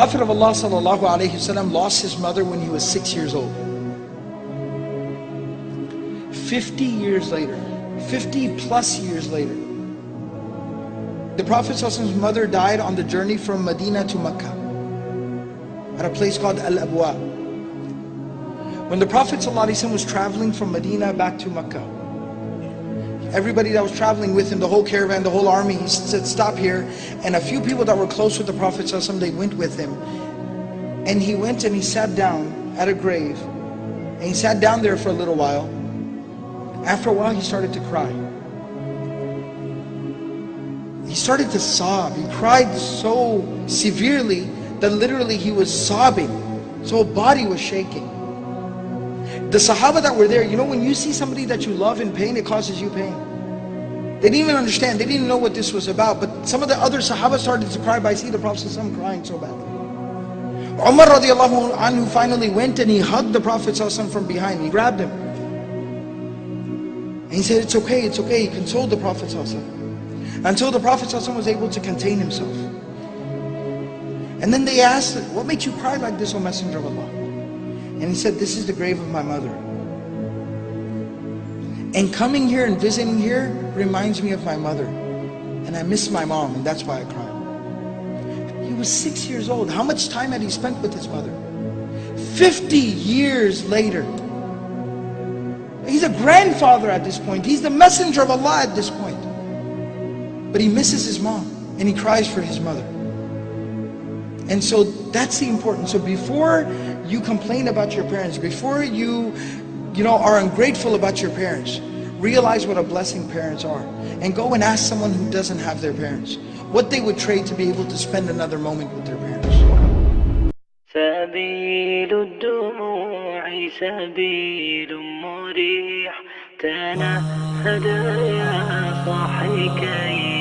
Prophet of Allah sallallahu alaihi wasallam lost his mother when he was 6 years old. 50 years later, 50 plus years later, the Prophet sallallahu alaihi wasallam's mother died on the journey from Medina to Mecca at a place called Al-Abwa. When the Prophet ﷺ was traveling from Medina back to Mecca, everybody that was traveling with him, the whole caravan, the whole army, he said, stop here. And a few people that were close with the Prophet ﷺ, they went with him. And he went and he sat down at a grave. And he sat down there for a little while. After a while, he started to cry. He started to sob. He cried so severely that literally he was sobbing. So his body was shaking. The Sahaba that were there, you know, when you see somebody that you love in pain, it causes you pain. They didn't even understand. They didn't know what this was about. But some of the other Sahaba started to cry by seeing the Prophet ﷺ crying so badly. Umar radiallahu anhu finally went and he hugged the Prophet ﷺ from behind. He grabbed him. And he said, it's okay, it's okay. He consoled the Prophet ﷺ until the Prophet ﷺ was able to contain himself. And then they asked, what makes you cry like this, O Messenger of Allah? And he said, this is the grave of my mother. And coming here and visiting here reminds me of my mother. And I miss my mom, and that's why I cried. He was 6 years old. How much time had he spent with his mother? 50 years later. He's a grandfather at this point. He's the messenger of Allah at this point. But he misses his mom, and he cries for his mother. And so that's the importance. So before you complain about your parents, before you are ungrateful about your parents, realize what a blessing parents are. And go and ask someone who doesn't have their parents what they would trade to be able to spend another moment with their parents. سبيل الدموع سبيل مريح تنهد يا صاحي كي